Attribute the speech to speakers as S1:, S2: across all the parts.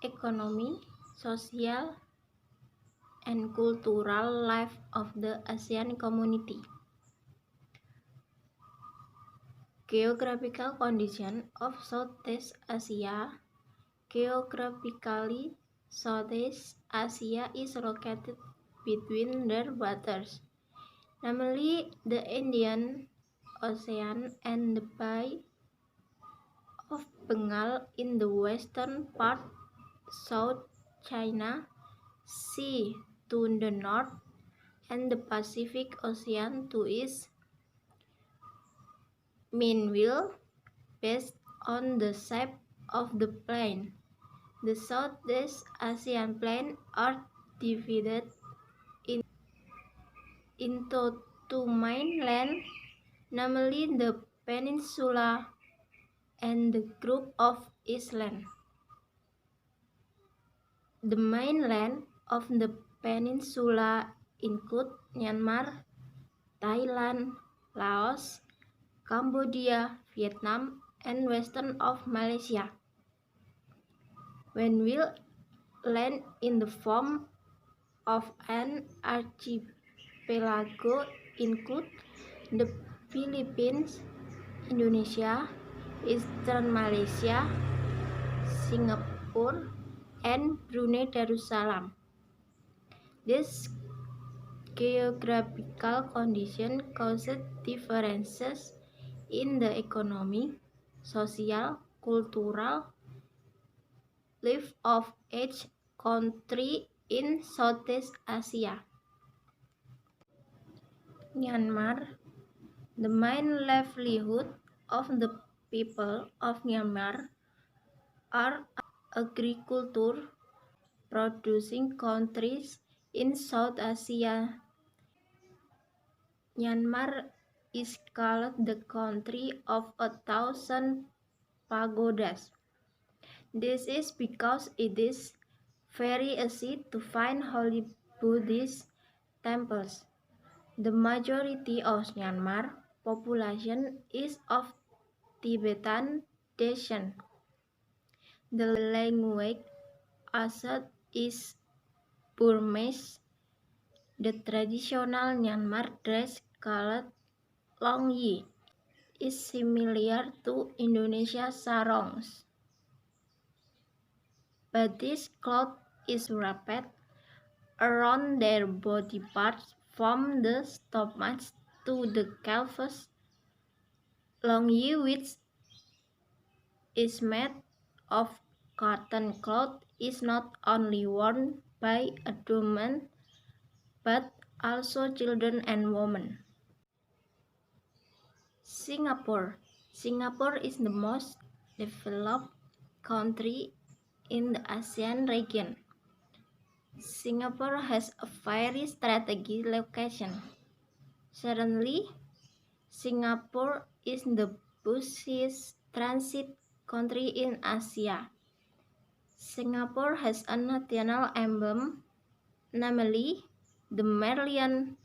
S1: economy, social, and cultural life of the ASEAN community. Geographical condition of Southeast Asia. Geographically, Southeast Asia is located between the waters, namely the Indian Ocean and the Bay of Bengal in the western part, South China Sea to the north, and the Pacific Ocean to its meanwhile, based on the shape of the plain. The Southeast Asian plain are divided into two main lands, namely the peninsula and the group of islands. The mainland of the peninsula include Myanmar, Thailand, Laos, Cambodia, Vietnam, and western of Malaysia. When will land in the form of an archipelago include the Philippines, Indonesia, Eastern Malaysia, Singapore, and Brunei Darussalam. This geographical condition causes differences in the economy, social, cultural life of each country in Southeast Asia. Myanmar. The main livelihood of the people of Myanmar are agriculture, producing countries in South Asia. Myanmar is called the country of 1,000 pagodas. This is because it is very easy to find holy Buddhist temples. The majority of Myanmar population is of Tibetan descent. The language used is Burmese. The traditional Myanmar dress called Long Yi is similar to Indonesia sarongs, but this cloth is wrapped around their body parts from the stomach to the calves. Long Yi, which is made of cotton cloth, is not only worn by adults but also children and women. Singapore. Singapore is the most developed country in the ASEAN region. Singapore has a very strategic location. Certainly, Singapore is the busiest transit country in Asia. Singapore has a national emblem, namely the Merlion.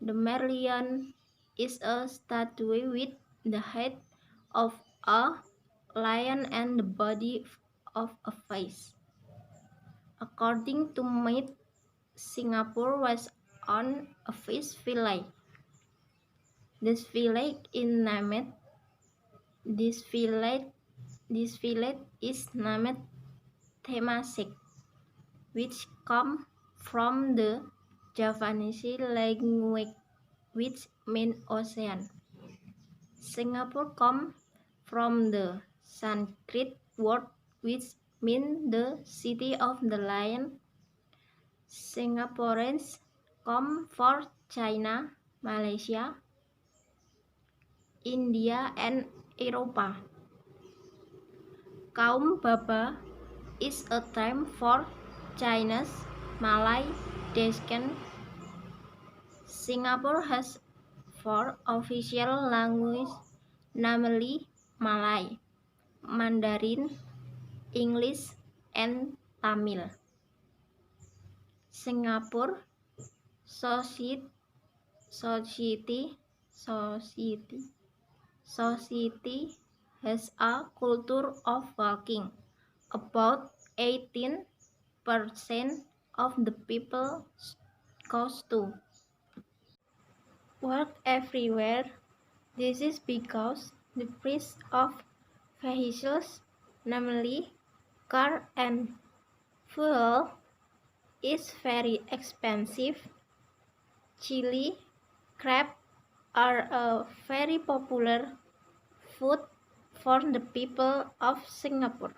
S1: The Merlion is a statue with the head of a lion and the body of a fish. According to myth, Singapore was on a fish village. This village is named Temasek, which comes from the Javanese language which means ocean. Singapore comes from the Sanskrit word which means the city of the lion. Singaporeans come from China, Malaysia, India, and Eropa. Kaum Baba is a term for Chinese, Malay, descent. Singapore has 4 official languages, namely Malay, Mandarin, English, and Tamil. Singapore society has a culture of walking about 18% of the people coast to work everywhere. This is because the price of vehicles, namely car and fuel, is very expensive. Chili crab are a very popular food for the people of Singapore.